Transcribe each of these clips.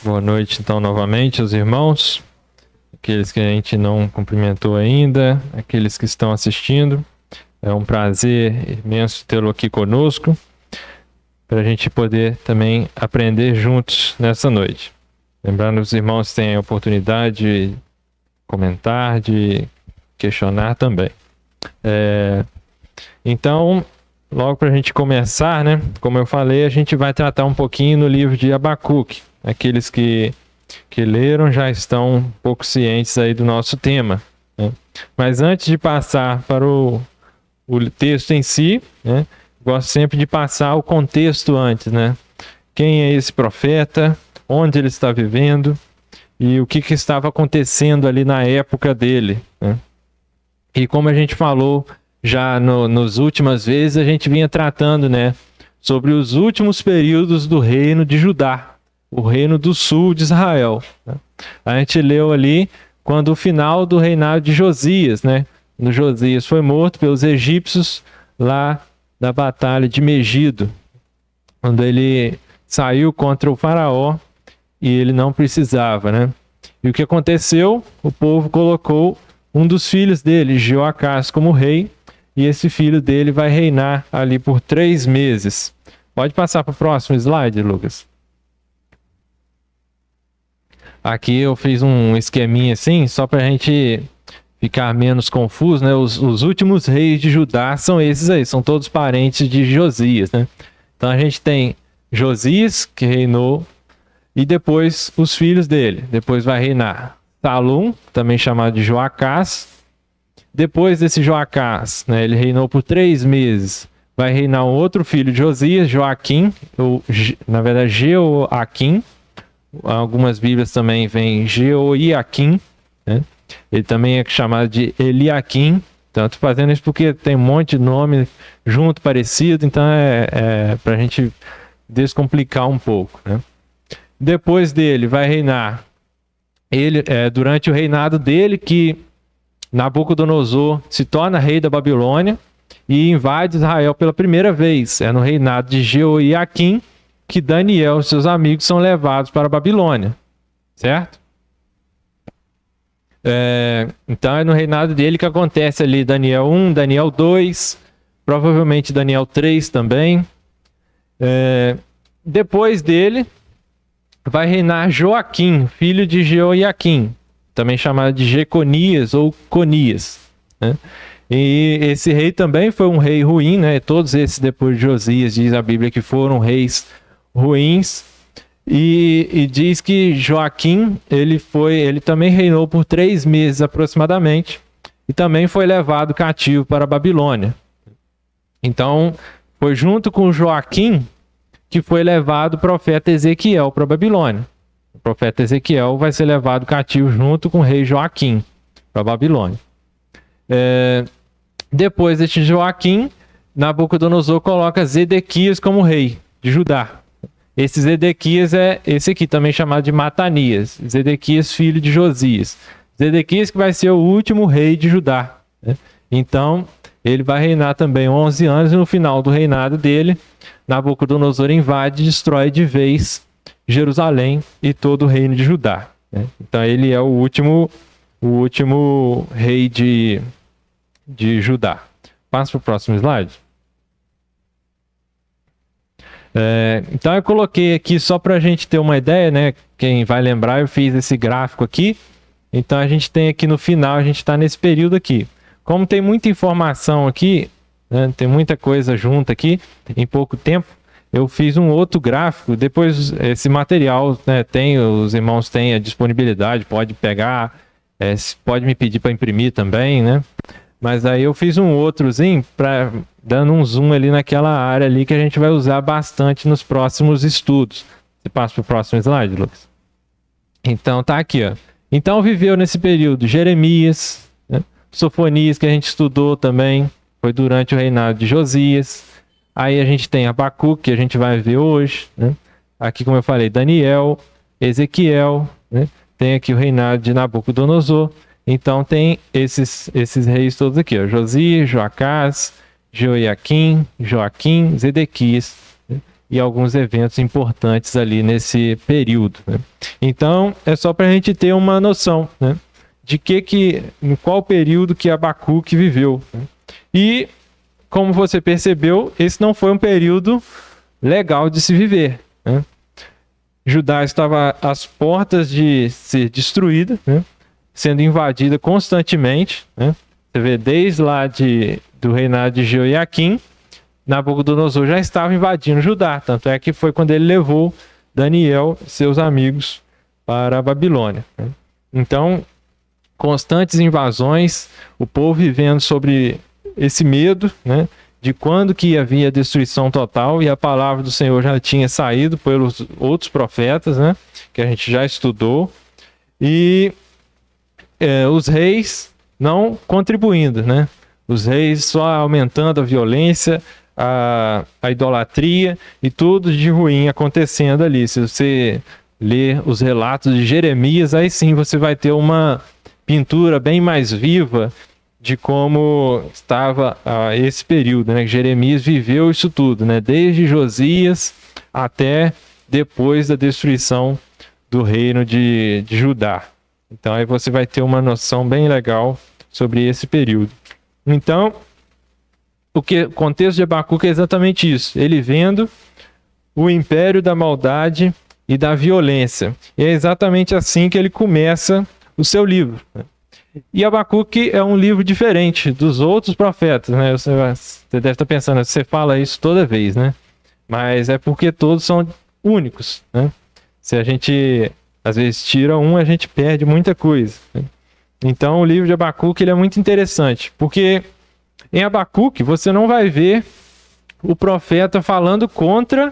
Boa noite, então, novamente, os irmãos, aqueles que a gente não cumprimentou ainda, aqueles que estão assistindo. É um prazer imenso tê-lo aqui conosco, para a gente poder também aprender juntos nessa noite. Lembrando que os irmãos têm a oportunidade de comentar, de questionar também. Então, logo para a gente começar, né? Como eu falei, a gente vai tratar um pouquinho no livro de Abacuque. Aqueles que leram já estão um pouco cientes aí do nosso tema, né? Mas antes de passar para o texto em si, né? Gosto sempre de passar o contexto antes, né? Quem é esse profeta, onde ele está vivendo e o que estava acontecendo ali na época dele, né? E como a gente falou já nas últimas vezes, a gente vinha tratando, né, sobre os últimos períodos do reino de Judá, o reino do sul de Israel, né? A gente leu ali quando o final do reinado de Josias, né? No Josias foi morto pelos egípcios lá da batalha de Megido, quando ele saiu contra o faraó e ele não precisava, né? E o que aconteceu? O povo colocou um dos filhos dele, Jeoacás, como rei, e esse filho dele vai reinar ali por 3 meses. Pode passar para o próximo slide, Lucas. Aqui eu fiz um esqueminha assim, só para a gente ficar menos confuso, né? Os últimos reis de Judá são esses aí, são todos parentes de Josias, né? Então a gente tem Josias, que reinou, e depois os filhos dele. Depois vai reinar Salum, também chamado de Joacás. Depois desse Joacás, né, ele reinou por 3 meses. Vai reinar um outro filho de Josias, Joaquim, ou na verdade Jeoaquim. Algumas bíblias também vêm Jeoiaquim, né? Ele também é chamado de Eliaquim. Então, estou fazendo isso porque tem um monte de nome junto, parecido, então é para a gente descomplicar um pouco, né? Depois dele vai reinar, durante o reinado dele, que Nabucodonosor se torna rei da Babilônia e invade Israel pela primeira vez. É no reinado de Jeoiaquim que Daniel e seus amigos são levados para a Babilônia, certo? Então é no reinado dele que acontece ali Daniel 1, Daniel 2, provavelmente Daniel 3 também. Depois dele vai reinar Joaquim, filho de Jeoiaquim, também chamado de Jeconias ou Conias, né? E esse rei também foi um rei ruim, né? Todos esses depois de Josias, diz a Bíblia, que foram reis ruins. E diz que Joaquim, ele também reinou por 3 meses aproximadamente e também foi levado cativo para a Babilônia. Então, foi junto com Joaquim que foi levado o profeta Ezequiel para a Babilônia. O profeta Ezequiel vai ser levado cativo junto com o rei Joaquim para a Babilônia. Depois deste Joaquim, Nabucodonosor coloca Zedequias como rei de Judá. Esse Zedequias é esse aqui, também chamado de Matanias. Zedequias, filho de Josias. Zedequias que vai ser o último rei de Judá, né? Então, ele vai reinar também 11 anos e no final do reinado dele, Nabucodonosor invade e destrói de vez Jerusalém e todo o reino de Judá, né? Então, ele é o último rei de Judá. Passa para o próximo slide. Então eu coloquei aqui só para a gente ter uma ideia, né? Quem vai lembrar, eu fiz esse gráfico aqui. Então a gente tem aqui no final, a gente está nesse período aqui. Como tem muita informação aqui, né, tem muita coisa junta aqui em pouco tempo, eu fiz um outro gráfico. Depois esse material, né, os irmãos têm a disponibilidade, pode pegar, pode me pedir para imprimir também, né? Mas aí eu fiz um outrozinho dando um zoom ali naquela área ali que a gente vai usar bastante nos próximos estudos. Você passa para o próximo slide, Lucas? Então tá aqui, ó. Então viveu nesse período Jeremias, né? Sofonias, que a gente estudou também, foi durante o reinado de Josias. Aí a gente tem Abacuque, que a gente vai ver hoje, né? Aqui, como eu falei, Daniel, Ezequiel, né? Tem aqui o reinado de Nabucodonosor. Então tem esses reis todos aqui, ó. Josias, Joacás, Jeoiaquim, Joaquim, Zedequias, né? e alguns eventos importantes ali nesse período, né? Então, é só para a gente ter uma noção, né, de em qual período que Abacuque viveu, né? E, como você percebeu, esse não foi um período legal de se viver, né? Judá estava às portas de ser destruída, né, sendo invadida constantemente, né? Você vê desde lá do reinado de Jeoiaquim, Nabucodonosor já estava invadindo Judá, tanto é que foi quando ele levou Daniel e seus amigos para a Babilônia, né? Então, constantes invasões, o povo vivendo sobre esse medo, né, de quando que havia destruição total, e a palavra do Senhor já tinha saído pelos outros profetas, né, que a gente já estudou, e os reis não contribuindo, né, os reis só aumentando a violência, a idolatria e tudo de ruim acontecendo ali. Se você ler os relatos de Jeremias, aí sim você vai ter uma pintura bem mais viva de como estava esse período, né? Jeremias viveu isso tudo, né? Desde Josias até depois da destruição do reino de Judá. Então aí você vai ter uma noção bem legal sobre esse período. Então, o contexto de Abacuque é exatamente isso. Ele vendo o império da maldade e da violência. E é exatamente assim que ele começa o seu livro, né? E Abacuque é um livro diferente dos outros profetas, né? Você deve estar pensando, você fala isso toda vez, né? Mas é porque todos são únicos, né? Se a gente, às vezes, tira um, a gente perde muita coisa, né? Então, o livro de Abacuque ele é muito interessante, porque em Abacuque você não vai ver o profeta falando contra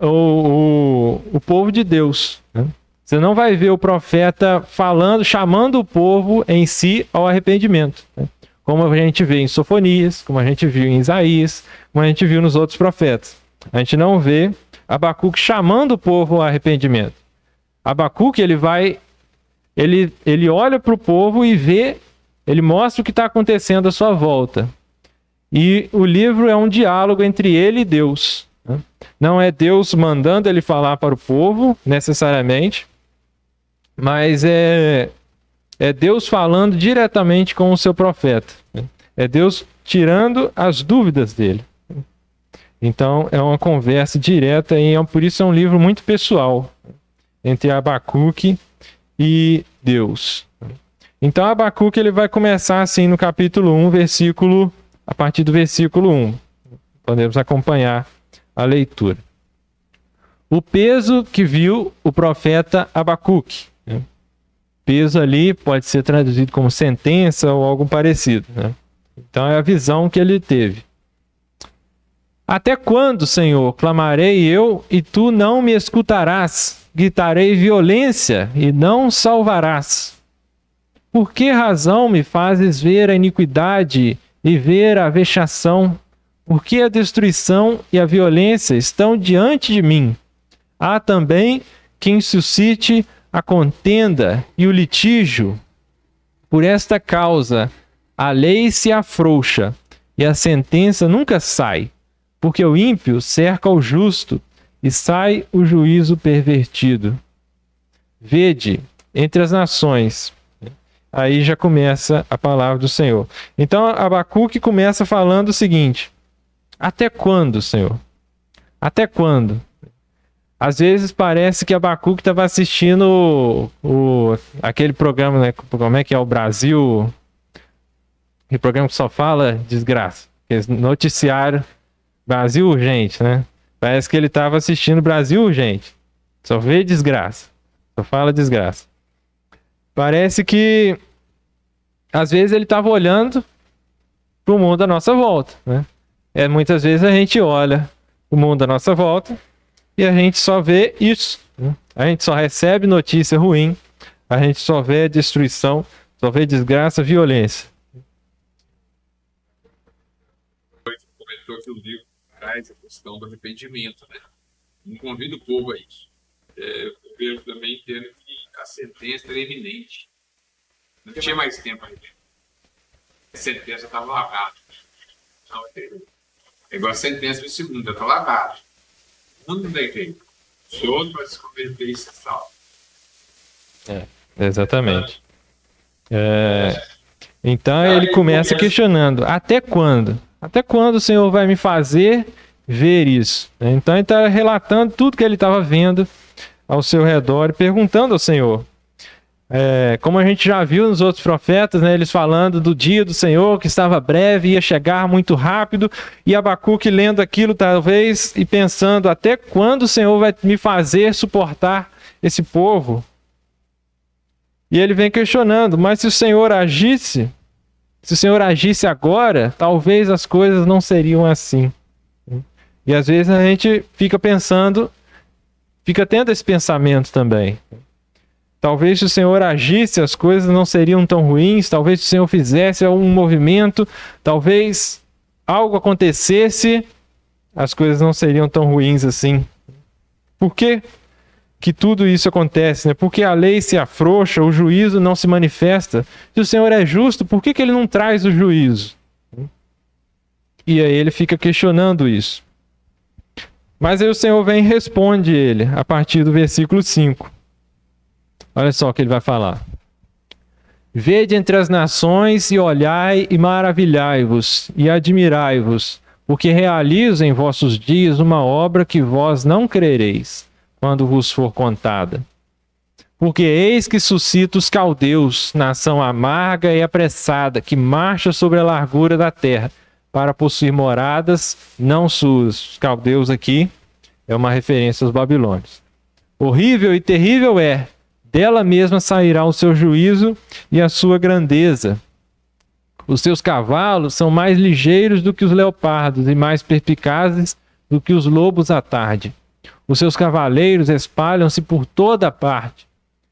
o povo de Deus, né? Você não vai ver o profeta falando, chamando o povo em si ao arrependimento, né? Como a gente vê em Sofonias, como a gente viu em Isaías, como a gente viu nos outros profetas. A gente não vê Abacuque chamando o povo ao arrependimento. Abacuque, ele olha para o povo e vê, ele mostra o que está acontecendo à sua volta. E o livro é um diálogo entre ele e Deus, né? Não é Deus mandando ele falar para o povo, necessariamente, mas é Deus falando diretamente com o seu profeta, né? É Deus tirando as dúvidas dele. Então, é uma conversa direta e por isso é um livro muito pessoal entre Abacuque e Deus. Então, Abacuque ele vai começar assim no capítulo 1, a partir do versículo 1. Podemos acompanhar a leitura. O peso que viu o profeta Abacuque, né? Peso ali pode ser traduzido como sentença ou algo parecido, né? Então é a visão que ele teve. Até quando, Senhor, clamarei eu e tu não me escutarás? Gritarei violência e não salvarás. Por que razão me fazes ver a iniquidade e ver a vexação? Por que a destruição e a violência estão diante de mim? Há também quem suscite a contenda e o litígio. Por esta causa, a lei se afrouxa e a sentença nunca sai, porque o ímpio cerca o justo e sai o juízo pervertido. Vede entre as nações. Aí já começa a palavra do Senhor. Então Abacuque começa falando o seguinte: até quando, Senhor? Até quando? Às vezes parece que Abacuque estava assistindo aquele programa, né? Como é que é o Brasil? Aquele programa que só fala desgraça. Noticiário Brasil Urgente, né? Parece que ele estava assistindo Brasil Urgente. Só vê desgraça. Só fala desgraça. Parece que às vezes ele estava olhando para o mundo à nossa volta, né? Muitas vezes a gente olha o mundo à nossa volta e a gente só vê isso, né? A gente só recebe notícia ruim, a gente só vê destruição, só vê desgraça, violência. Comentou que o livro traz a questão do arrependimento, né? Não convido o povo a isso. Eu vejo também entendo que a sentença era iminente. Não tinha mais tempo ainda. A sentença estava largada. É igual a sentença do segundo, está largada. não tem jeito. O Senhor vai se converter e ser salvo. Exatamente. Então ele começa questionando: até quando? Até quando o Senhor vai me fazer ver isso? Então ele está relatando tudo que ele estava vendo ao seu redor e perguntando ao Senhor. Como a gente já viu nos outros profetas, né, eles falando do dia do Senhor que estava breve, ia chegar muito rápido, e Abacuque lendo aquilo talvez e pensando: até quando o Senhor vai me fazer suportar esse povo? E ele vem questionando: mas se o Senhor agisse agora, talvez as coisas não seriam assim. E às vezes a gente fica pensando, fica tendo esse pensamento também. Talvez se o Senhor agisse, as coisas não seriam tão ruins. Talvez se o Senhor fizesse um movimento, talvez algo acontecesse, as coisas não seriam tão ruins assim. Por que que tudo isso acontece, né? Porque a lei se afrouxa, o juízo não se manifesta. Se o Senhor é justo, por que ele não traz o juízo? E aí ele fica questionando isso. Mas aí o Senhor vem e responde ele, a partir do versículo 5. Olha só o que ele vai falar. Vede entre as nações e olhai e maravilhai-vos e admirai-vos, porque realizo em vossos dias uma obra que vós não crereis, quando vos for contada. Porque eis que suscita os caldeus, nação amarga e apressada, que marcha sobre a largura da terra, para possuir moradas não suas. Os caldeus aqui é uma referência aos babilônios. Horrível e terrível é, dela mesma sairá o seu juízo e a sua grandeza. Os seus cavalos são mais ligeiros do que os leopardos e mais perspicazes do que os lobos à tarde. Os seus cavaleiros espalham-se por toda parte.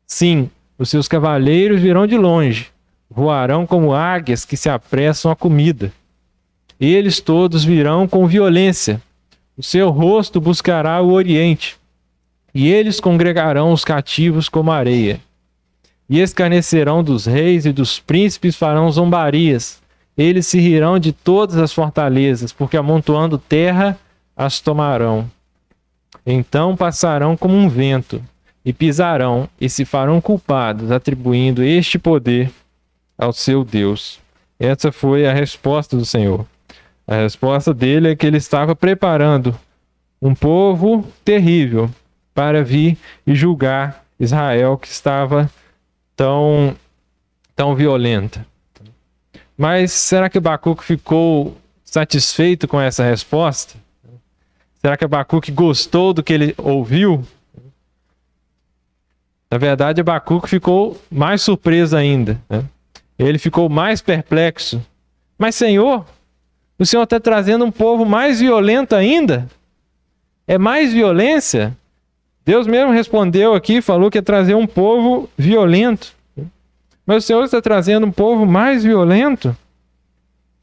Sim, os seus cavaleiros virão de longe, voarão como águias que se apressam à comida. Eles todos virão com violência. O seu rosto buscará o oriente. E eles congregarão os cativos como areia. E escarnecerão dos reis e dos príncipes farão zombarias. Eles se rirão de todas as fortalezas, porque amontoando terra as tomarão. Então passarão como um vento, e pisarão, e se farão culpados, atribuindo este poder ao seu Deus. Essa foi a resposta do Senhor. A resposta dele é que ele estava preparando um povo terrível para vir e julgar Israel, que estava tão violenta. Mas será que Abacuque ficou satisfeito com essa resposta? Será que Abacuque gostou do que ele ouviu? Na verdade, Abacuque ficou mais surpreso ainda, né? Ele ficou mais perplexo. Mas, Senhor, o Senhor está trazendo um povo mais violento ainda? É mais violência? Deus mesmo respondeu aqui, falou que ia trazer um povo violento. Mas o Senhor está trazendo um povo mais violento?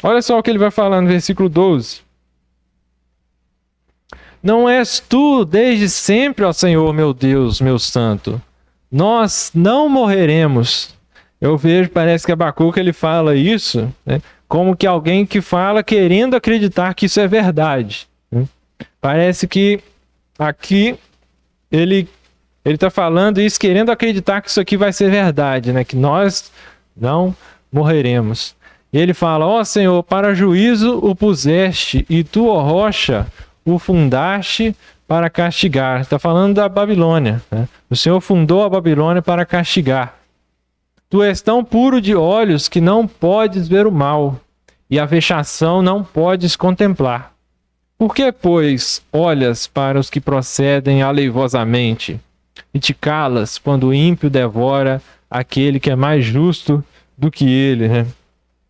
Olha só o que ele vai falar no versículo 12. Não és tu desde sempre, ó Senhor, meu Deus, meu santo. Nós não morreremos. Eu vejo, parece que Abacuque ele fala isso, né, como que alguém que fala querendo acreditar que isso é verdade. Né? Parece que aqui ele está falando isso querendo acreditar que isso aqui vai ser verdade, né? Que nós não morreremos. E ele fala: ó Senhor, para juízo o puseste, e tu, ó rocha, o fundaste para castigar. Está falando da Babilônia, né? O Senhor fundou a Babilônia para castigar. Tu és tão puro de olhos que não podes ver o mal, e a vexação não podes contemplar. Por que, pois, olhas para os que procedem aleivosamente, e te calas quando o ímpio devora aquele que é mais justo do que ele, né?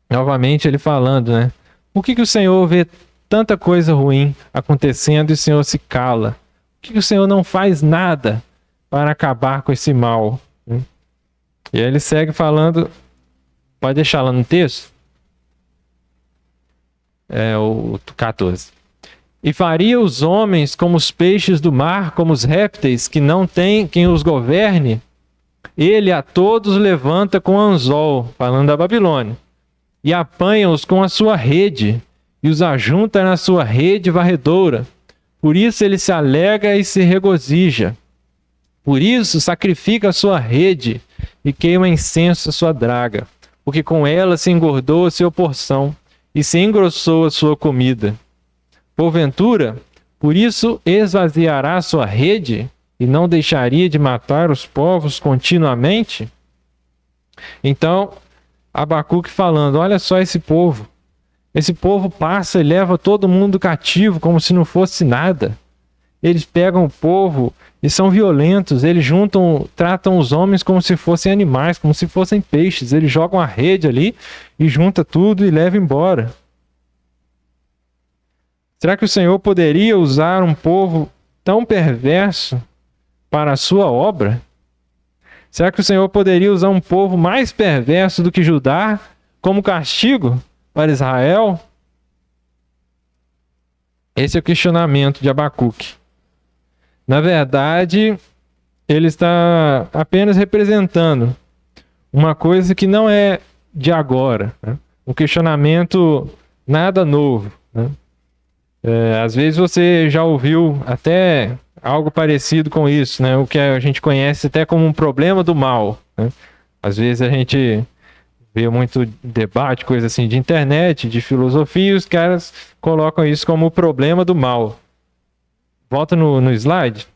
Novamente ele falando, né? Por que o Senhor vê tanta coisa ruim acontecendo e o Senhor se cala? Por que o Senhor não faz nada para acabar com esse mal? E aí ele segue falando, pode deixar lá no texto? O 14. E faria os homens como os peixes do mar, como os répteis, que não tem quem os governe. Ele a todos levanta com anzol, falando da Babilônia, e apanha-os com a sua rede, e os ajunta na sua rede varredora. Por isso ele se alegra e se regozija. Por isso sacrifica a sua rede e queima incenso a sua draga, porque com ela se engordou a sua porção e se engrossou a sua comida. Porventura, por isso esvaziará a sua rede e não deixaria de matar os povos continuamente? Então, Abacuque falando, olha só esse povo passa e leva todo mundo cativo como se não fosse nada. Eles pegam o povo e são violentos, eles tratam os homens como se fossem animais, como se fossem peixes. Eles jogam a rede ali e junta tudo e leva embora. Será que o Senhor poderia usar um povo tão perverso para a sua obra? Será que o Senhor poderia usar um povo mais perverso do que Judá como castigo para Israel? Esse é o questionamento de Abacuque. Na verdade, ele está apenas representando uma coisa que não é de agora, né? Um questionamento nada novo, né? Às vezes você já ouviu até algo parecido com isso, né? O que a gente conhece até como um problema do mal, né? Às vezes a gente vê muito debate, coisa assim de internet, de filosofia, e os caras colocam isso como o problema do mal. Volta no slide.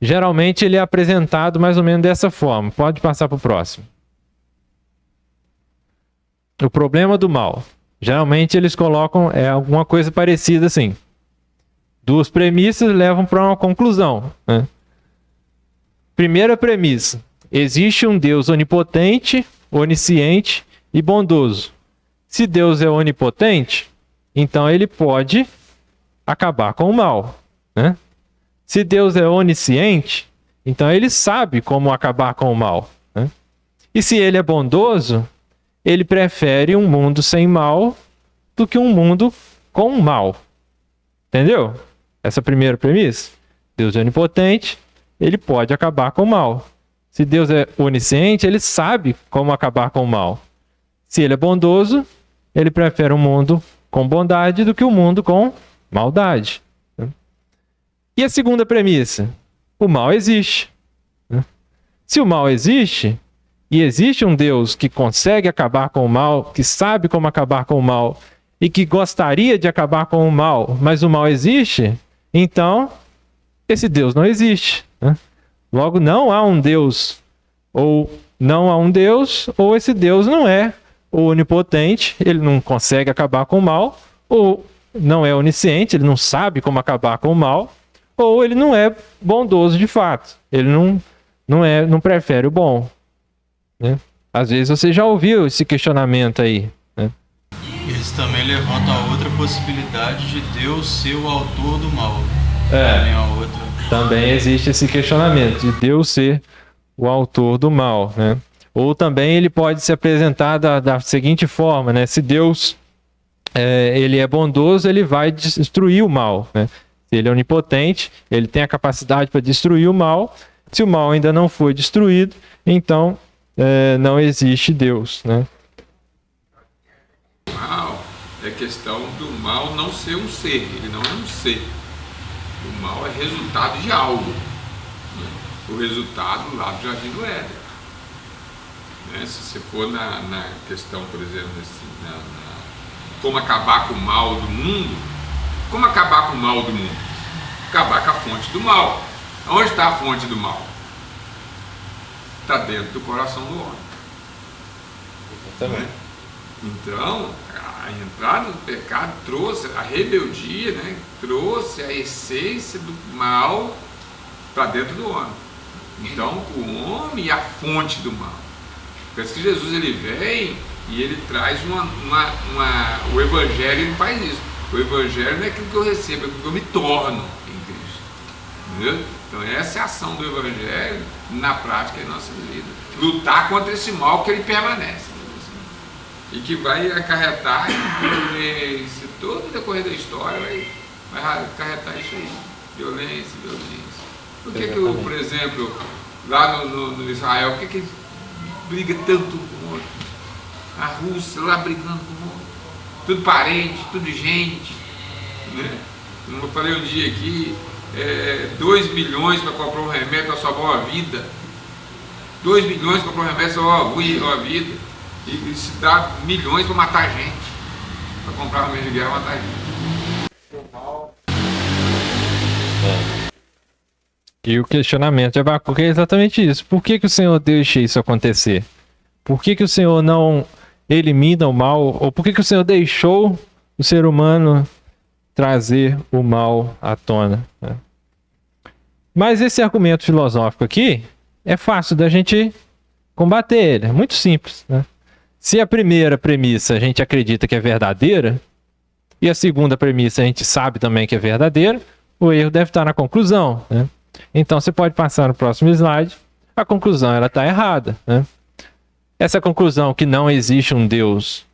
Geralmente ele é apresentado mais ou menos dessa forma. Pode passar para o próximo. O problema do mal. Geralmente eles colocam alguma coisa parecida assim. Duas premissas levam para uma conclusão, né? Primeira premissa. Existe um Deus onipotente, onisciente e bondoso. Se Deus é onipotente, então ele pode acabar com o mal, né? Se Deus é onisciente, então ele sabe como acabar com o mal, né? E se ele é bondoso, ele prefere um mundo sem mal do que um mundo com mal. Entendeu? Essa primeira premissa. Deus é onipotente, ele pode acabar com o mal. Se Deus é onisciente, ele sabe como acabar com o mal. Se ele é bondoso, ele prefere um mundo com bondade do que um mundo com maldade. E a segunda premissa? O mal existe. Se o mal existe, e existe um Deus que consegue acabar com o mal, que sabe como acabar com o mal, e que gostaria de acabar com o mal, mas o mal existe, então esse Deus não existe, né? Logo, não há um Deus, ou não há um Deus, ou esse Deus não é onipotente, ele não consegue acabar com o mal, ou não é onisciente, ele não sabe como acabar com o mal, ou ele não é bondoso de fato, ele não prefere o bom, né? Às vezes você já ouviu esse questionamento aí, né? Eles também levantam a outra possibilidade de Deus ser o autor do mal. Também existe esse questionamento de Deus ser o autor do mal, né? Ou também ele pode se apresentar da seguinte forma, né? Se Deus ele é bondoso, ele vai destruir o mal, né? Se ele é onipotente, ele tem a capacidade para destruir o mal. Se o mal ainda não foi destruído, então não existe Deus, né? O mal é questão do mal não ser um ser, ele não é um ser. O mal é resultado de algo, né? O resultado lá do Jardim do Éden, né? Se você for na questão, por exemplo, assim, como acabar com o mal do mundo, como acabar com o mal do mundo? Acabar com a fonte do mal. Onde está a fonte do mal? Está dentro do coração do homem. Também. Então, a entrada do pecado trouxe a rebeldia, né? Trouxe a essência do mal para dentro do homem. Então, o homem é a fonte do mal. Por isso que Jesus ele vem e ele traz o Evangelho, ele faz isso. O Evangelho não é aquilo que eu recebo, é aquilo que eu me torno em Cristo. Entendeu? Então, essa é a ação do Evangelho na prática em nossas vidas. Lutar contra esse mal que ele permanece. E que vai acarretar se todo o decorrer da história vai acarretar isso aí. Violência. Por que, por exemplo, lá no Israel, por que briga tanto com o outro? A Rússia lá brigando com o outro. Tudo parente, tudo gente. né? Como eu falei um dia aqui, 2 milhões para comprar um remédio para salvar uma vida. 2 milhões para comprar um remédio para salvar uma vida. E se dá milhões para matar gente. Para comprar um remédio de guerra e matar gente. E o questionamento de Abacuque é exatamente isso. Por que o Senhor deixa isso acontecer? Por que o Senhor não elimina o mal? Ou por que o Senhor deixou o ser humano trazer o mal à tona? Mas esse argumento filosófico aqui é fácil da gente combater ele. É muito simples, né? Se a primeira premissa a gente acredita que é verdadeira, e a segunda premissa a gente sabe também que é verdadeira, o erro deve estar na conclusão, né? Então você pode passar no próximo slide. A conclusão ela está errada, né? Essa conclusão que não existe um Deus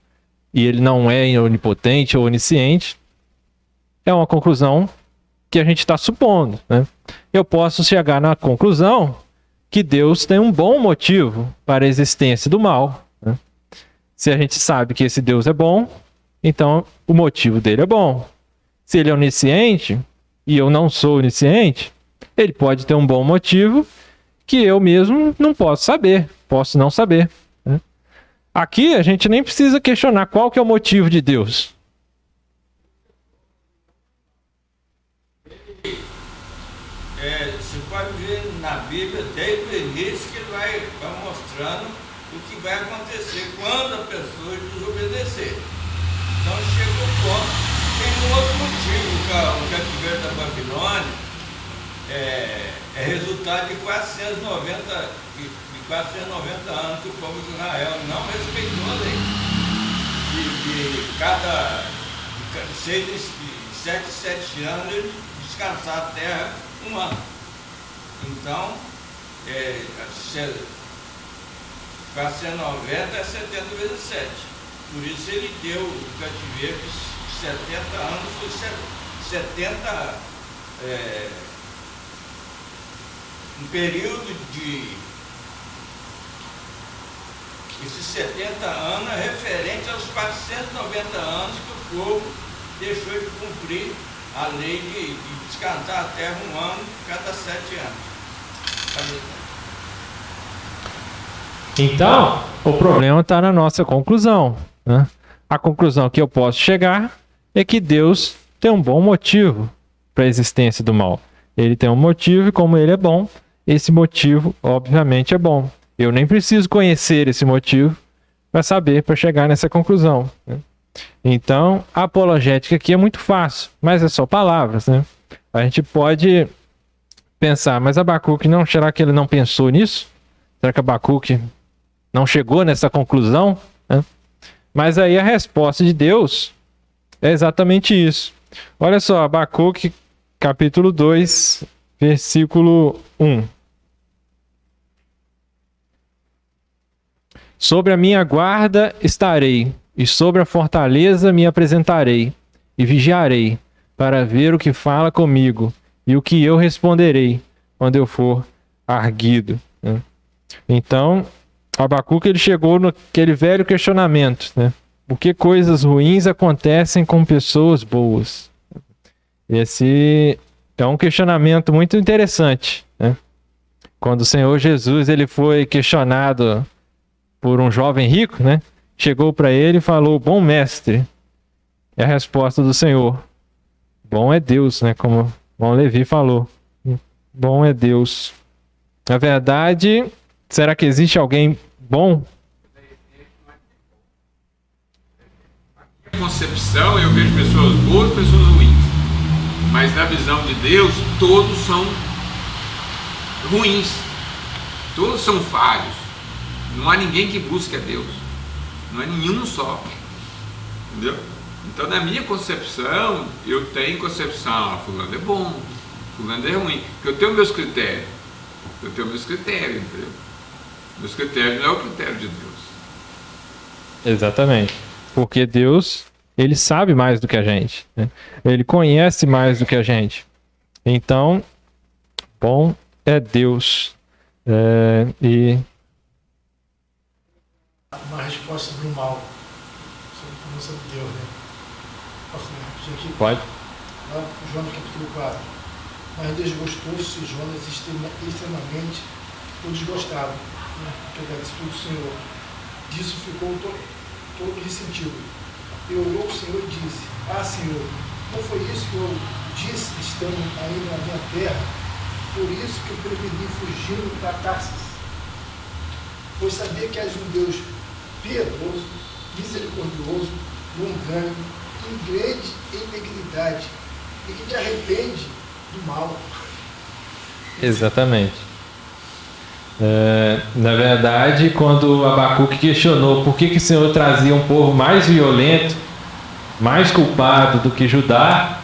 e ele não é onipotente ou onisciente é uma conclusão que a gente está supondo, né? Eu posso chegar na conclusão que Deus tem um bom motivo para a existência do mal, né? Se a gente sabe que esse Deus é bom, então o motivo dele é bom. Se ele é onisciente e eu não sou onisciente, ele pode ter um bom motivo que eu mesmo não posso saber, posso não saber, né? Aqui a gente nem precisa questionar qual que é o motivo de Deus. Você pode ver na Bíblia desde o início que ele vai mostrando o que vai acontecer quando a pessoa desobedecer. Então chega o ponto. Tem um outro motivo, o cativeiro da Babilônia é resultado de 490 anos que o povo de Israel não respeitou a lei. De 7 anos ele descansar a terra um ano. Então, 490 é 70 vezes 7. Por isso ele deu o cativeiro de 70 anos, foi 70, um período de... Esses 70 anos é referente aos 490 anos que o povo deixou de cumprir a lei de descansar a terra um ano cada 7 anos. Então, o problema está na nossa conclusão, né? A conclusão que eu posso chegar é que Deus tem um bom motivo para a existência do mal. Ele tem um motivo e como ele é bom, esse motivo obviamente é bom. Eu nem preciso conhecer esse motivo para saber, para chegar nessa conclusão, né? Então, a apologética aqui é muito fácil, mas é só palavras, né? A gente pode pensar, mas Abacuque, não, será que ele não pensou nisso? Será que Abacuque não chegou nessa conclusão, né? Mas aí a resposta de Deus é exatamente isso. Olha só, Abacuque, capítulo 2, versículo 1. Sobre a minha guarda estarei, e sobre a fortaleza me apresentarei, e vigiarei, para ver o que fala comigo, e o que eu responderei, quando eu for arguido, né? Então, Abacuque ele chegou naquele velho questionamento, né? Por que coisas ruins acontecem com pessoas boas? Esse é um questionamento muito interessante, né? Quando o Senhor Jesus ele foi questionado por um jovem rico, né? Chegou para ele e falou: bom mestre. É a resposta do Senhor: bom é Deus, né? Como João Levi falou. Bom é Deus. Na verdade, será que existe alguém bom? Na concepção, eu vejo pessoas boas e pessoas ruins. Mas na visão de Deus, todos são ruins. Todos são falhos. Não há ninguém que busque a Deus. Não é nenhum só. Entendeu? Então, na minha concepção, eu tenho concepção: fulano é bom, fulano é ruim. Porque eu tenho meus critérios. Eu tenho meus critérios, entendeu? Meus critérios não é o critério de Deus. Exatamente. Porque Deus, ele sabe mais do que a gente, né? Ele conhece mais do que a gente. Então, bom é Deus. E uma resposta para o mal. Sobre Deus, né? Posso repetir aqui? pode. lá, Jonas capítulo 4. Mas desgostou-se Jonas extremamente o desgostado, né, do Espírito do Senhor. Disso ficou todo ressentido. E orou o Senhor e disse: Ah, Senhor, não foi isso que eu disse estando ainda na minha terra? Por isso que eu preferi fugindo para Tarsis. Pois sabia que és um Deus piedoso, misericordioso, longânimo, em grande integridade, e que te arrepende do mal. Exatamente. Na verdade, quando Abacuque questionou por que o Senhor trazia um povo mais violento, mais culpado do que Judá,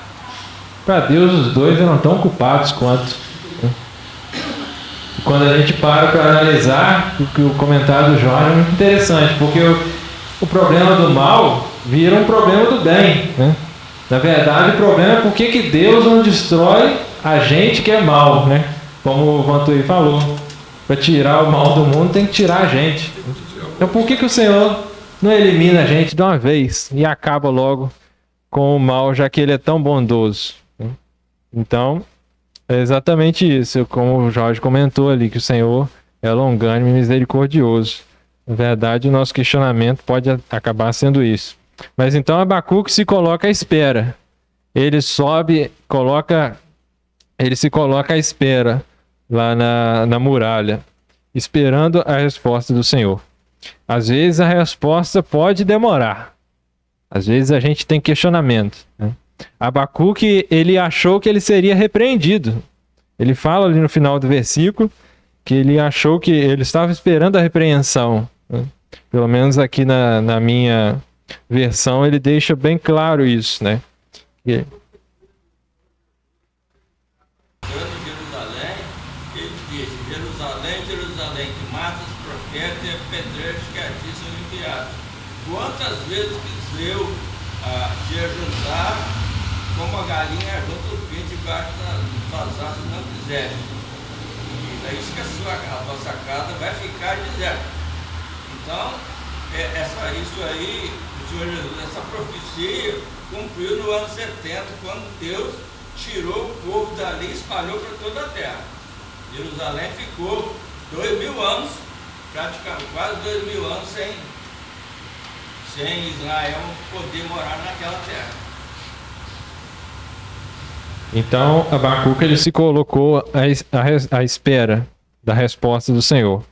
para Deus os dois eram tão culpados quanto. Quando a gente para analisar, o comentário do Jorge é muito interessante, porque o problema do mal vira um problema do bem, né? Na verdade, o problema é por que Deus não destrói a gente que é mal, né? Como o Vantuí falou, para tirar o mal do mundo tem que tirar a gente. Então por que o Senhor não elimina a gente de uma vez e acaba logo com o mal, já que Ele é tão bondoso? Então, é exatamente isso, como o Jorge comentou ali, que o Senhor é longânimo e misericordioso. Na verdade, o nosso questionamento pode acabar sendo isso. Mas então Abacuque se coloca à espera. Ele se coloca à espera lá na muralha, esperando a resposta do Senhor. Às vezes a resposta pode demorar. Às vezes a gente tem questionamento, né? Abacuque, ele achou que ele seria repreendido. Ele fala ali no final do versículo que ele achou que ele estava esperando a repreensão, né? Pelo menos aqui na minha versão ele deixa bem claro isso, né? Jerusalém, ele disse: Jerusalém, Jerusalém, que mata os profetas e apedreja os que a ti são enviados. Quantas vezes quis eu te ajuntar, como a galinha junto o pinto debaixo das asas, não quiseste. E é isso que a vossa casa vai ficar deserta. Então, isso aí, o Senhor Jesus, essa profecia cumpriu no ano 70, quando Deus tirou o povo dali e espalhou para toda a terra. Jerusalém ficou 2000 anos, praticamente quase 2000 anos sem Israel poder morar naquela terra. Então Abacuque ele se colocou à espera da resposta do Senhor.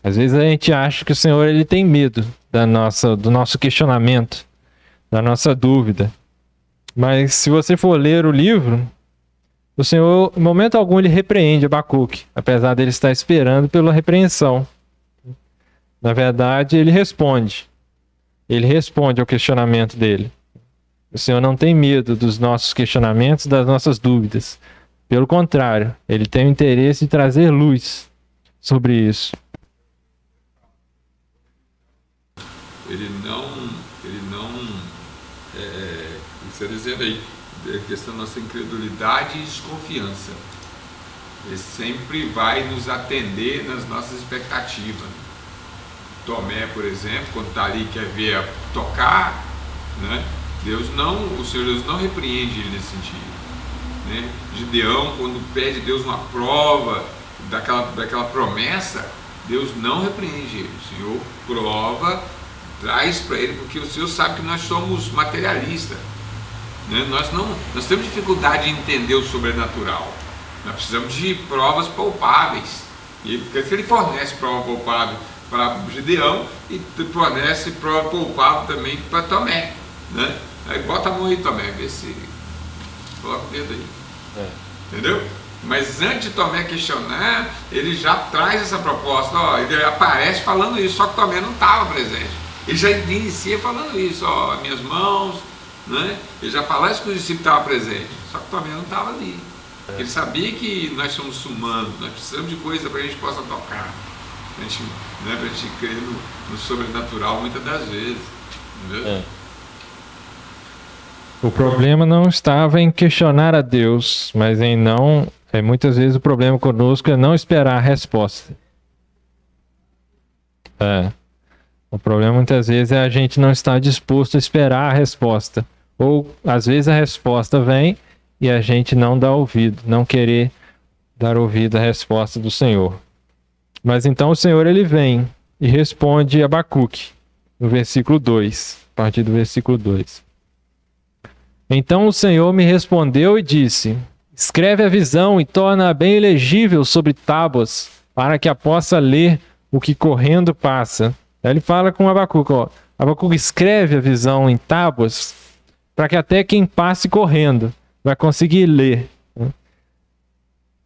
Às vezes a gente acha que o Senhor ele tem medo do nosso questionamento, da nossa dúvida. Mas se você for ler o livro, o Senhor, em momento algum, ele repreende Abacuque, apesar dele estar esperando pela repreensão. Na verdade, ele responde. Ele responde ao questionamento dele. O Senhor não tem medo dos nossos questionamentos, das nossas dúvidas. Pelo contrário, ele tem o interesse de trazer luz sobre isso. Ele não está dizendo aí, a questão da nossa incredulidade e desconfiança. Ele sempre vai nos atender nas nossas expectativas. Tomé, por exemplo, quando está ali quer ver tocar, né? O Senhor Deus não repreende ele nesse sentido, né? Gideão, quando pede a Deus uma prova daquela promessa, Deus não repreende ele. O Senhor prova, traz para ele, porque o Senhor sabe que nós somos materialistas, né? Nós temos dificuldade em entender o sobrenatural. Nós precisamos de provas palpáveis. E ele fornece prova palpável para Gideão e fornece prova palpável também para Tomé, né? Aí bota a mão aí, Tomé, vê se coloca o dedo aí. Entendeu? Mas antes de Tomé questionar, ele já traz essa proposta. Ele aparece falando isso, só que Tomé não estava presente. Ele já inicia falando isso, minhas mãos, né? Ele já fala isso que os discípulos estavam presentes, só que Tomé não estava ali. Ele sabia que nós somos humanos, nós precisamos de coisa para a gente possa tocar, para a gente crer no sobrenatural muitas das vezes. Entendeu? O problema não estava em questionar a Deus, mas em não... muitas vezes o problema conosco é não esperar a resposta. O problema muitas vezes é a gente não estar disposto a esperar a resposta. Ou às vezes a resposta vem e a gente não dá ouvido, não querer dar ouvido à resposta do Senhor. Mas então o Senhor ele vem e responde a Abacuque, no versículo 2, a partir do versículo 2. Então o Senhor me respondeu e disse: escreve a visão e torna-a bem legível sobre tábuas, para que a possa ler o que correndo passa. Aí ele fala com Abacuque, ó, Abacuque, escreve a visão em tábuas, para que até quem passe correndo vai conseguir ler.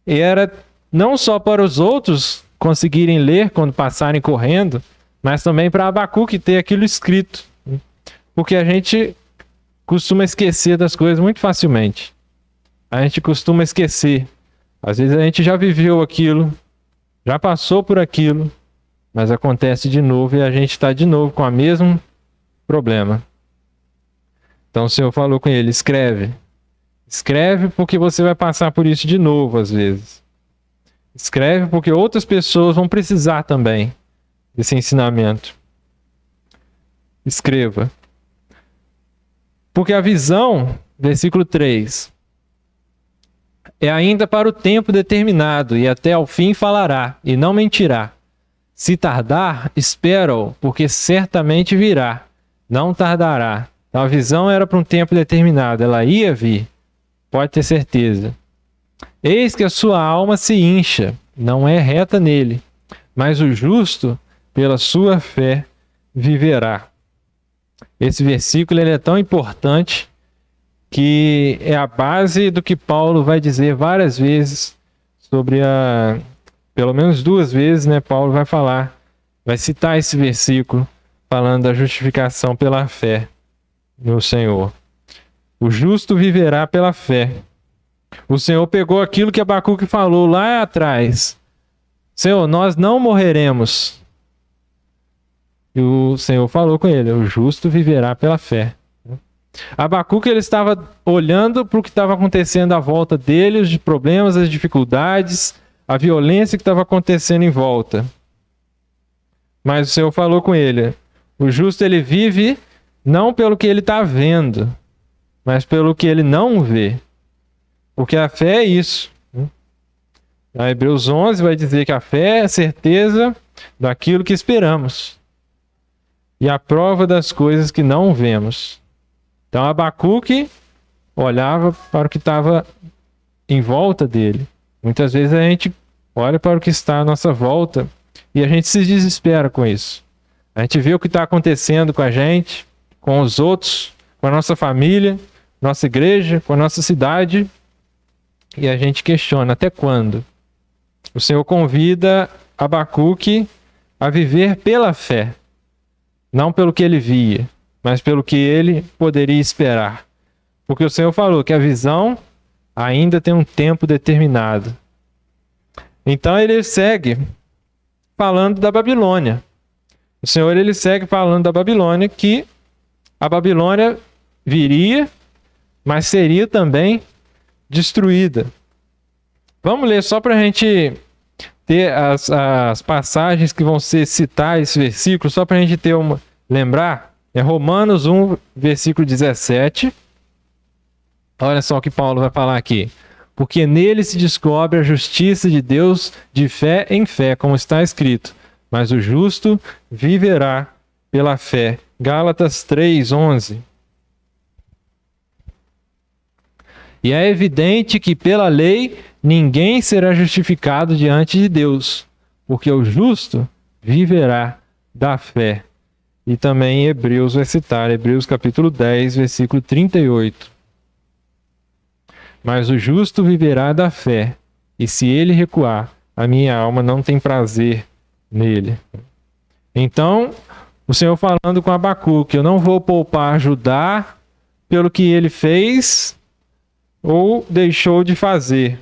E era não só para os outros conseguirem ler quando passarem correndo, mas também para Abacuque ter aquilo escrito. Porque a gente costuma esquecer das coisas muito facilmente. A gente costuma esquecer. Às vezes a gente já viveu aquilo, já passou por aquilo, mas acontece de novo e a gente está de novo com o mesmo problema. Então o Senhor falou com ele: escreve. Escreve porque você vai passar por isso de novo às vezes. Escreve porque outras pessoas vão precisar também desse ensinamento. Escreva. Porque a visão, versículo 3, é ainda para o tempo determinado, e até ao fim falará, e não mentirá. Se tardar, espera-o, porque certamente virá, não tardará. Então a visão era para um tempo determinado, ela ia vir, pode ter certeza. Eis que a sua alma se incha, não é reta nele, mas o justo, pela sua fé, viverá. Esse versículo ele é tão importante que é a base do que Paulo vai dizer várias vezes sobre pelo menos 2 vezes, né? Paulo vai falar, vai citar esse versículo falando da justificação pela fé no Senhor. O justo viverá pela fé. O Senhor pegou aquilo que Abacuque falou lá atrás. Senhor, nós não morreremos. E o Senhor falou com ele: o justo viverá pela fé. Abacuque ele estava olhando para o que estava acontecendo à volta dele, os problemas, as dificuldades, a violência que estava acontecendo em volta. Mas o Senhor falou com ele: o justo ele vive não pelo que ele está vendo, mas pelo que ele não vê. Porque a fé é isso. A Hebreus 11 vai dizer que a fé é a certeza daquilo que esperamos e a prova das coisas que não vemos. Então Abacuque olhava para o que estava em volta dele. Muitas vezes a gente olha para o que está à nossa volta e a gente se desespera com isso. A gente vê o que está acontecendo com a gente, com os outros, com a nossa família, nossa igreja, com a nossa cidade, e a gente questiona: até quando? O Senhor convida Abacuque a viver pela fé, não pelo que ele via, mas pelo que ele poderia esperar. Porque o Senhor falou que a visão ainda tem um tempo determinado. Então ele segue falando da Babilônia. O Senhor ele segue falando da Babilônia, que a Babilônia viria, mas seria também destruída. Vamos ler só para a gente ter as passagens que vão citar esse versículo, só para a gente ter lembrar. É Romanos 1, versículo 17. Olha só o que Paulo vai falar aqui. Porque nele se descobre a justiça de Deus de fé em fé, como está escrito: mas o justo viverá pela fé. Gálatas 3, 11. E é evidente que pela lei ninguém será justificado diante de Deus, porque o justo viverá da fé. E também Hebreus vai citar, Hebreus capítulo 10, versículo 38. Mas o justo viverá da fé, e se ele recuar, a minha alma não tem prazer nele. Então, o Senhor falando com Abacuque: eu não vou poupar Judá pelo que ele fez ou deixou de fazer,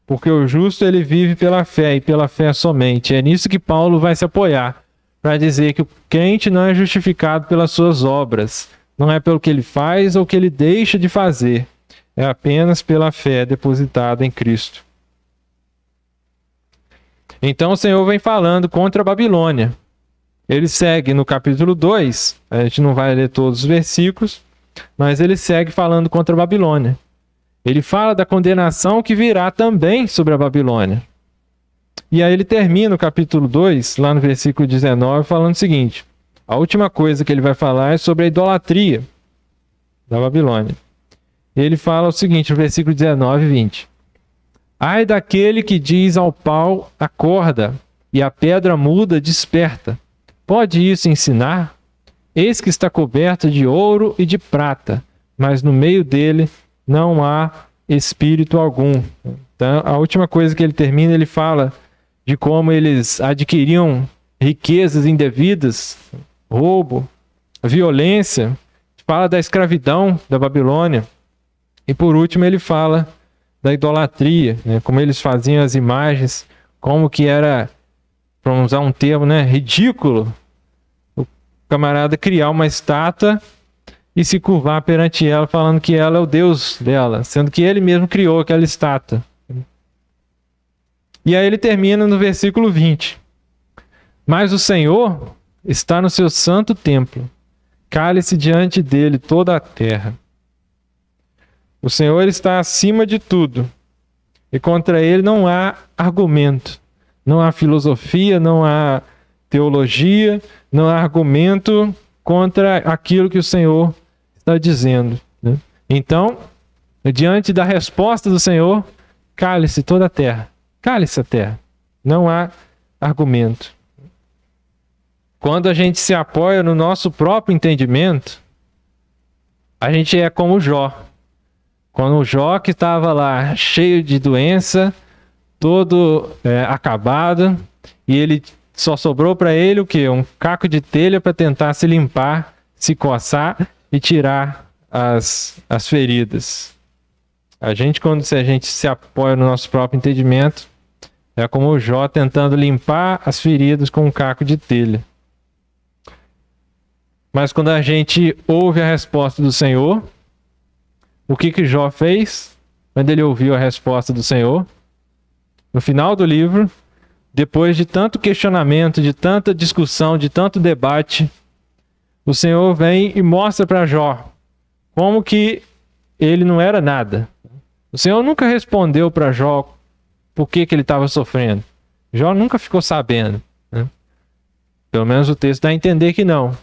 porque o justo ele vive pela fé e pela fé somente. É nisso que Paulo vai se apoiar, para dizer que o crente não é justificado pelas suas obras, não é pelo que ele faz ou que ele deixa de fazer, é apenas pela fé depositada em Cristo. Então o Senhor vem falando contra a Babilônia. Ele segue no capítulo 2, a gente não vai ler todos os versículos, mas ele segue falando contra a Babilônia. Ele fala da condenação que virá também sobre a Babilônia. E aí ele termina o capítulo 2, lá no versículo 19, falando o seguinte: a última coisa que ele vai falar é sobre a idolatria da Babilônia. Ele fala o seguinte, no versículo 19 e 20. Ai daquele que diz ao pau, acorda, e à pedra muda, desperta. Pode isso ensinar? Eis que está coberto de ouro e de prata, mas no meio dele não há espírito algum. Então, a última coisa que ele termina, ele fala de como eles adquiriam riquezas indevidas, roubo, violência, fala da escravidão da Babilônia. E por último ele fala da idolatria, né? Como eles faziam as imagens, como que era, para usar um termo, né, ridículo, o camarada criar uma estátua e se curvar perante ela, falando que ela é o Deus dela, sendo que ele mesmo criou aquela estátua. E aí ele termina no versículo 20. Mas o Senhor está no seu santo templo, cale-se diante dele toda a terra. O Senhor está acima de tudo, e contra ele não há argumento, não há filosofia, não há teologia, não há argumento contra aquilo que o Senhor está dizendo, né? Então, diante da resposta do Senhor, cale-se toda a terra, cale-se a terra, não há argumento. Quando a gente se apoia no nosso próprio entendimento, a gente é como Jó. Quando o Jó, que estava lá cheio de doença, todo acabado, e ele só sobrou para ele o quê? Um caco de telha para tentar se limpar, se coçar e tirar as feridas. Quando a gente se apoia no nosso próprio entendimento, é como o Jó tentando limpar as feridas com um caco de telha. Mas quando a gente ouve a resposta do Senhor, o que Jó fez? Quando ele ouviu a resposta do Senhor, no final do livro, depois de tanto questionamento, de tanta discussão, de tanto debate, o Senhor vem e mostra para Jó como que ele não era nada. O Senhor nunca respondeu para Jó por que ele estava sofrendo. Jó nunca ficou sabendo, né? Pelo menos o texto dá a entender que não.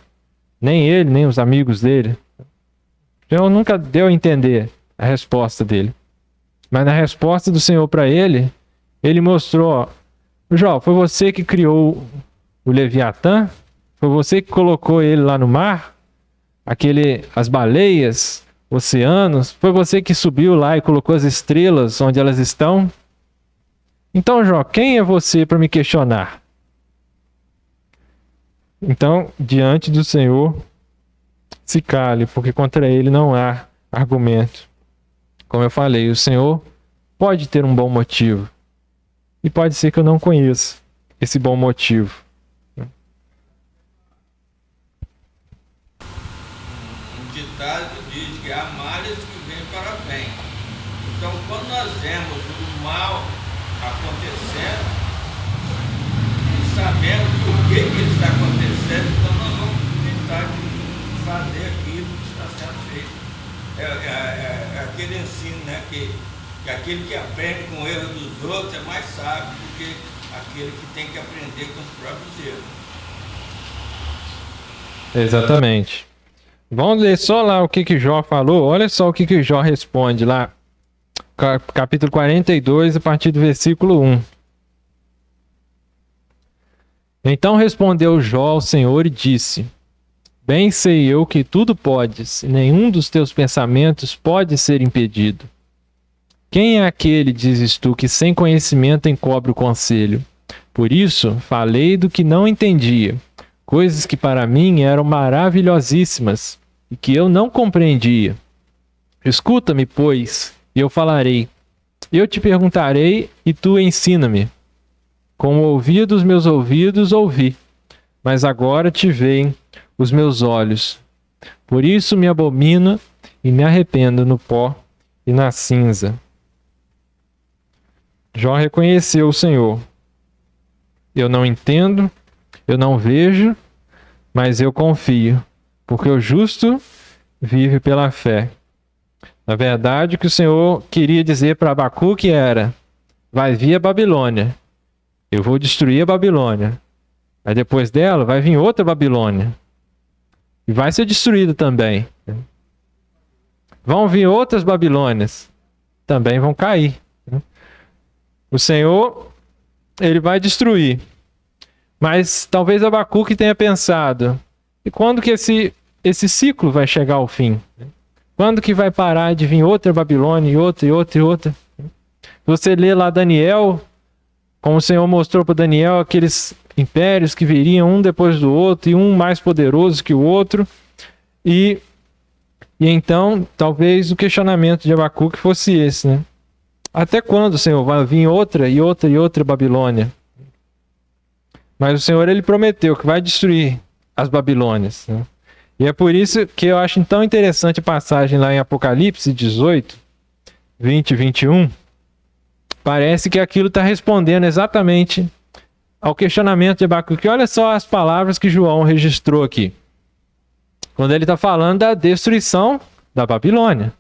Nem ele, nem os amigos dele. O Senhor nunca deu a entender a resposta dele. Mas na resposta do Senhor para ele, ele mostrou: ó, Jó, foi você que criou o Leviatã? Foi você que colocou ele lá no mar? As baleias, oceanos? Foi você que subiu lá e colocou as estrelas onde elas estão? Então, Jó, quem é você para me questionar? Então, diante do Senhor, se cale, porque contra ele não há argumento. Como eu falei, o Senhor pode ter um bom motivo. E pode ser que eu não conheça esse bom motivo. Um ditado diz que há males que vêm para bem. Então, quando nós vemos o mal acontecendo, e sabemos por que está acontecendo, então nós vamos tentar fazer aquilo que está sendo feito. É aquele ensino, né, que aquele que aprende com o erro dos outros é mais sábio do que aquele que tem que aprender com os próprios erros. Exatamente. Vamos ler só lá o que Jó falou. Olha só o que Jó responde lá. Capítulo 42, a partir do versículo 1. Então respondeu Jó ao Senhor e disse: Bem sei eu que tudo podes, e nenhum dos teus pensamentos pode ser impedido. Quem é aquele, dizes tu, que sem conhecimento encobre o conselho? Por isso falei do que não entendia, coisas que para mim eram maravilhosíssimas e que eu não compreendia. Escuta-me, pois, e eu falarei. Eu te perguntarei e tu ensina-me. Com o ouvido dos meus ouvidos ouvi, mas agora te veem os meus olhos. Por isso me abomino e me arrependo no pó e na cinza. Jó reconheceu o Senhor. Eu não entendo, eu não vejo, mas eu confio, porque o justo vive pela fé. Na verdade, o que o Senhor queria dizer para Abacuque era: vai vir a Babilônia, eu vou destruir a Babilônia. Aí depois dela vai vir outra Babilônia. E vai ser destruída também. Vão vir outras Babilônias. Também vão cair. O Senhor, ele vai destruir. Mas talvez Abacuque tenha pensado: e quando que esse ciclo vai chegar ao fim? Quando que vai parar de vir outra Babilônia, e outra, e outra, e outra? Você lê lá Daniel, como o Senhor mostrou para Daniel, aqueles impérios que viriam um depois do outro, e um mais poderoso que o outro. E então, talvez o questionamento de Abacuque fosse esse, né? Até quando, Senhor, vai vir outra e outra e outra Babilônia? Mas o Senhor, ele prometeu que vai destruir as Babilônias, né? E é por isso que eu acho tão interessante a passagem lá em Apocalipse 18, 20 e 21. Parece que aquilo está respondendo exatamente ao questionamento de Abacuque. Olha só as palavras que João registrou aqui. Quando ele está falando da destruição da Babilônia.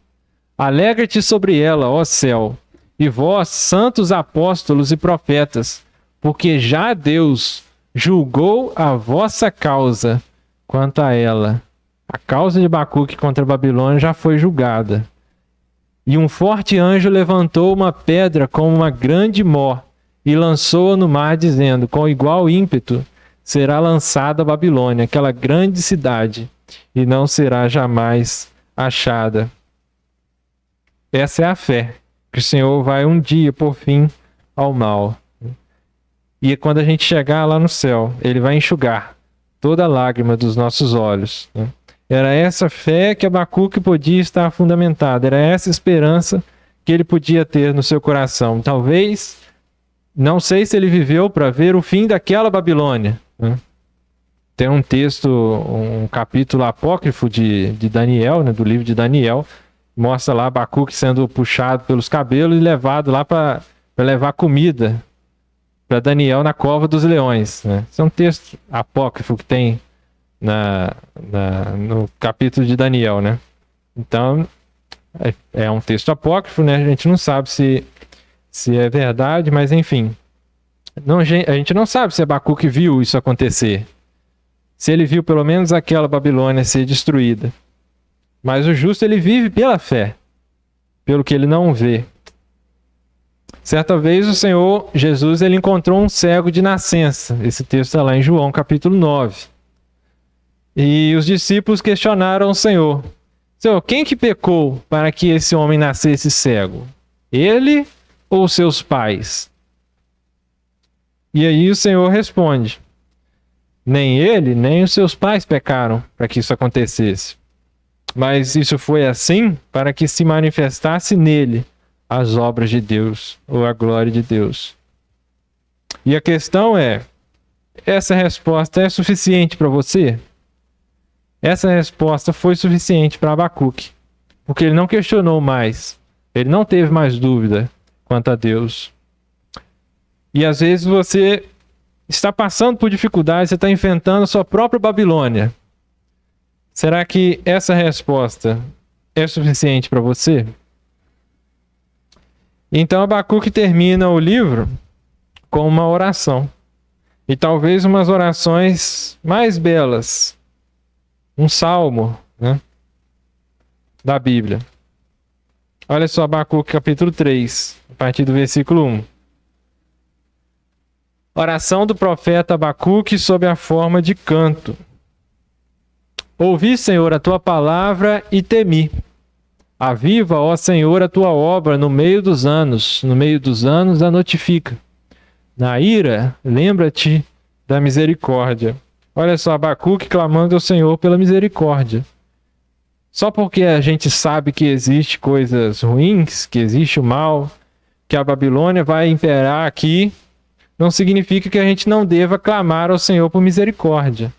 Alegra-te sobre ela, ó céu, e vós, santos apóstolos e profetas, porque já Deus julgou a vossa causa quanto a ela. A causa de Abacuque contra a Babilônia já foi julgada. E um forte anjo levantou uma pedra como uma grande mó e lançou-a no mar, dizendo: com igual ímpeto será lançada a Babilônia, aquela grande cidade, e não será jamais achada. Essa é a fé, que o Senhor vai um dia pôr fim ao mal. E quando a gente chegar lá no céu, ele vai enxugar toda a lágrima dos nossos olhos. Era essa fé que Abacuque podia estar fundamentada, era essa esperança que ele podia ter no seu coração. Talvez, não sei se ele viveu para ver o fim daquela Babilônia. Tem um texto, um capítulo apócrifo de Daniel, né, do livro de Daniel, mostra lá Abacuque sendo puxado pelos cabelos e levado lá para levar comida para Daniel na cova dos leões. Né? Esse é um texto apócrifo que tem no capítulo de Daniel, né? Então, é um texto apócrifo, né? A gente não sabe se é verdade, mas enfim. A gente não sabe se Abacuque viu isso acontecer. Se ele viu pelo menos aquela Babilônia ser destruída. Mas o justo, ele vive pela fé, pelo que ele não vê. Certa vez o Senhor Jesus, ele encontrou um cego de nascença. Esse texto está lá em João, capítulo 9. E os discípulos questionaram o Senhor: Senhor, quem que pecou para que esse homem nascesse cego? Ele ou seus pais? E aí o Senhor responde: nem ele, nem os seus pais pecaram para que isso acontecesse. Mas isso foi assim para que se manifestasse nele as obras de Deus, ou a glória de Deus. E a questão é: essa resposta é suficiente para você? Essa resposta foi suficiente para Abacuque, porque ele não questionou mais, ele não teve mais dúvida quanto a Deus. E às vezes você está passando por dificuldades, você está enfrentando a sua própria Babilônia. Será que essa resposta é suficiente para você? Então Abacuque termina o livro com uma oração. E talvez umas orações mais belas. Um salmo, né, da Bíblia. Olha só, Abacuque capítulo 3, a partir do versículo 1. Oração do profeta Abacuque sob a forma de canto. Ouvi, Senhor, a tua palavra e temi. Aviva, ó Senhor, a tua obra no meio dos anos a notifica. Na ira, lembra-te da misericórdia. Olha só, Abacuque clamando ao Senhor pela misericórdia. Só porque a gente sabe que existe coisas ruins, que existe o mal, que a Babilônia vai imperar aqui, não significa que a gente não deva clamar ao Senhor por misericórdia.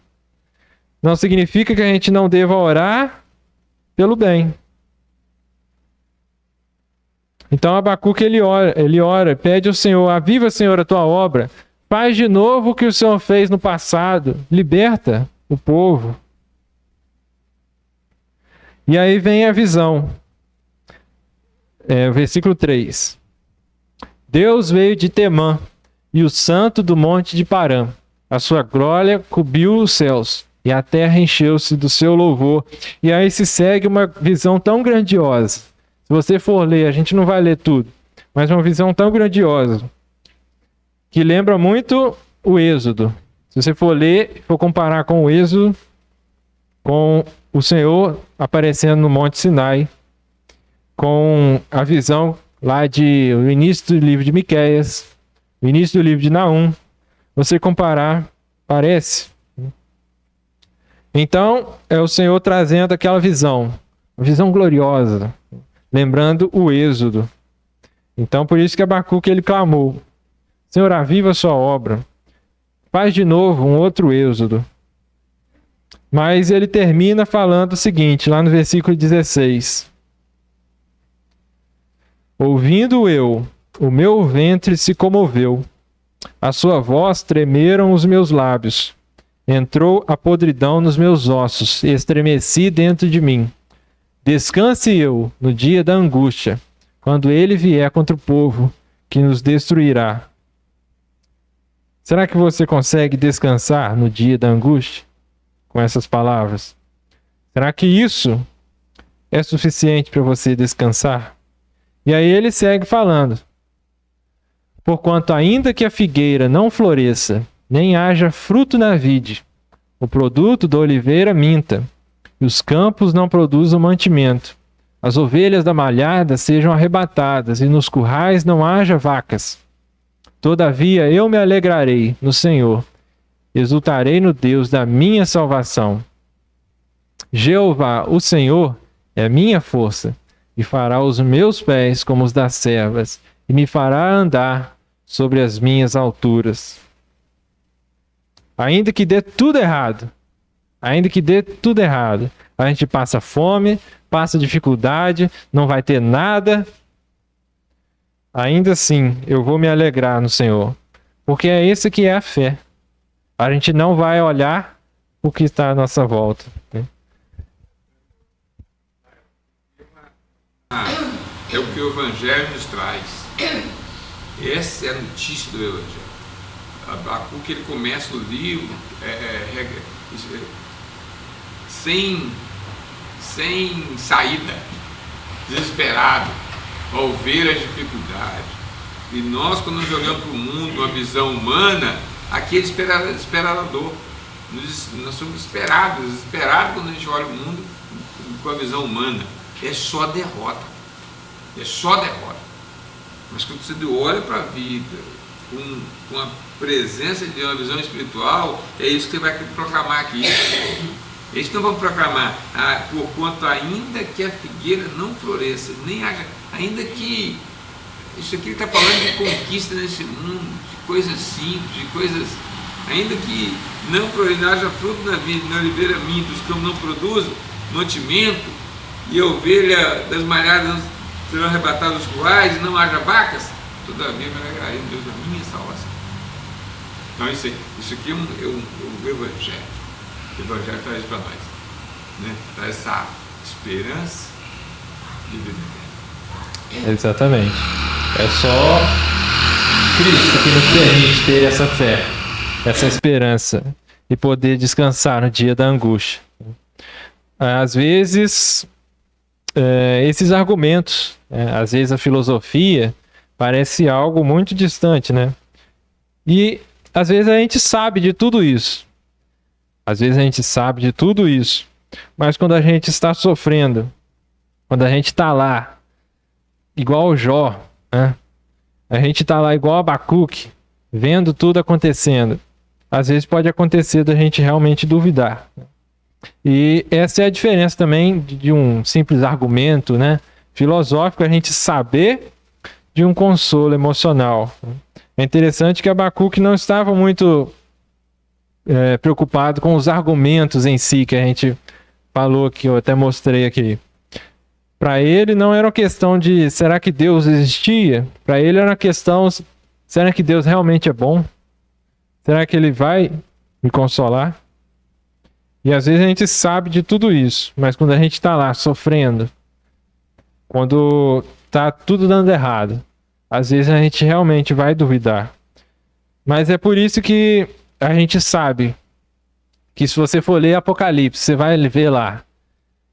Não significa que a gente não deva orar pelo bem. Então Abacuque ele ora, pede ao Senhor: aviva, Senhor, a tua obra. Faz de novo o que o Senhor fez no passado. Liberta o povo. E aí vem a visão. Versículo 3. Deus veio de Temã, e o santo do monte de Parã. A sua glória cobriu os céus, e a terra encheu-se do seu louvor. E aí se segue uma visão tão grandiosa. Se você for ler, a gente não vai ler tudo, mas uma visão tão grandiosa, que lembra muito o Êxodo. Se você for ler, for comparar com o Êxodo, com o Senhor aparecendo no Monte Sinai, com a visão lá o início do livro de Miqueias, o início do livro de Naum, você comparar, parece. Então, é o Senhor trazendo aquela visão, uma visão gloriosa, lembrando o Êxodo. Então, por isso que Abacuque ele clamou: Senhor, aviva a sua obra, faz de novo um outro Êxodo. Mas ele termina falando o seguinte, lá no versículo 16. Ouvindo eu, o meu ventre se comoveu, a sua voz tremeram os meus lábios, entrou a podridão nos meus ossos, e estremeci dentro de mim. Descanse eu no dia da angústia, quando ele vier contra o povo que nos destruirá. Será que você consegue descansar no dia da angústia com essas palavras? Será que isso é suficiente para você descansar? E aí ele segue falando: porquanto ainda que a figueira não floresça, nem haja fruto na vide, o produto da oliveira minta, e os campos não produzam mantimento, as ovelhas da malhada sejam arrebatadas, e nos currais não haja vacas. Todavia eu me alegrarei no Senhor, exultarei no Deus da minha salvação. Jeová, o Senhor, é minha força, e fará os meus pés como os das servas, e me fará andar sobre as minhas alturas. Ainda que dê tudo errado, a gente passa fome, passa dificuldade, não vai ter nada, ainda assim eu vou me alegrar no Senhor, porque é esse que é a fé. A gente não vai olhar o que está à nossa volta, né? É o que o Evangelho nos traz. Essa é a notícia do Evangelho. Abacuque, ele começa o livro sem saída, desesperado, ao ver as dificuldades. E nós, quando nós olhamos para o mundo, uma visão humana, aqui é desesperador. Nós somos desesperados quando a gente olha o mundo com a visão humana. É só derrota. Mas quando você olha para a vida com a presença de uma visão espiritual, é isso que você vai proclamar aqui. É isso que nós vamos proclamar. Porquanto ainda que a figueira não floresça, nem haja, ainda que isso aqui está falando de conquista nesse mundo, de coisas simples, de coisas, ainda que não floresça, não haja fruto na vida, na oliveira minta, os campos não produzam mantimento, e a ovelha das malhadas serão arrebatadas dos currais, e não haja vacas, todavia me alegrarei em Deus da minha salvação. Então isso aqui é o Evangelho. O Evangelho traz para nós, né? Traz essa esperança de vida eterna. Exatamente. É só Cristo que nos permite ter essa fé, essa esperança e poder descansar no dia da angústia. Às vezes, esses argumentos, às vezes a filosofia parece algo muito distante, né? E às vezes a gente sabe de tudo isso. Mas quando a gente está sofrendo, quando a gente está lá, igual o Jó, né? A gente está lá igual Abacuque, vendo tudo acontecendo. Às vezes pode acontecer da gente realmente duvidar. E essa é a diferença também de um simples argumento, né, filosófico, a gente saber de um consolo emocional. É interessante que Abacuque não estava muito preocupado com os argumentos em si, que a gente falou, que eu até mostrei aqui. Para ele não era uma questão de será que Deus existia? Para ele era uma questão, será que Deus realmente é bom? Será que ele vai me consolar? E às vezes a gente sabe de tudo isso, mas quando a gente está lá sofrendo, quando tá tudo dando errado. Às vezes a gente realmente vai duvidar. Mas é por isso que a gente sabe que se você for ler Apocalipse, você vai ver lá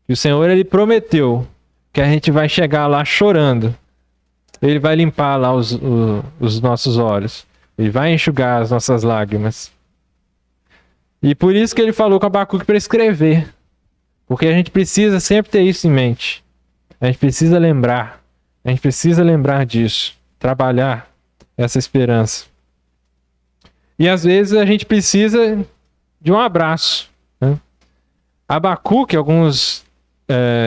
que o Senhor, ele prometeu que a gente vai chegar lá chorando. Ele vai limpar lá os nossos olhos. Ele vai enxugar as nossas lágrimas. E por isso que ele falou com Abacuque para escrever. Porque a gente precisa sempre ter isso em mente. A gente precisa lembrar. A gente precisa lembrar disso. Trabalhar essa esperança. E às vezes a gente precisa de um abraço, né? Abacuque, alguns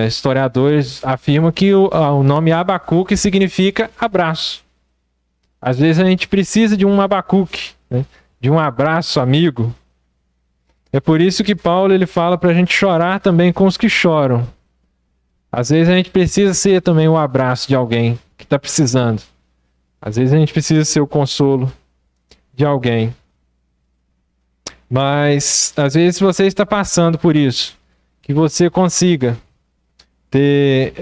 historiadores afirmam que o nome Abacuque significa abraço. Às vezes a gente precisa de um Abacuque, né? De um abraço amigo. É por isso que Paulo ele fala para a gente chorar também com os que choram. Às vezes a gente precisa ser também o abraço de alguém que está precisando. Às vezes a gente precisa ser o consolo de alguém. Mas às vezes você está passando por isso, que você consiga ter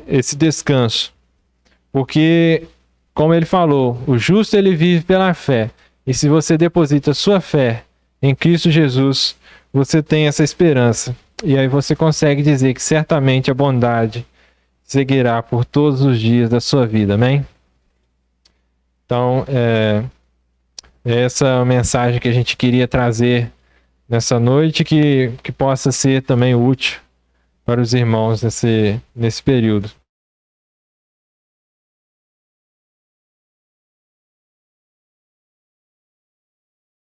esse descanso. Porque, como ele falou, o justo ele vive pela fé. E se você deposita sua fé em Cristo Jesus, você tem essa esperança. E aí você consegue dizer que certamente a bondade seguirá por todos os dias da sua vida. Amém? Então, essa mensagem que a gente queria trazer nessa noite, que possa ser também útil para os irmãos nesse período.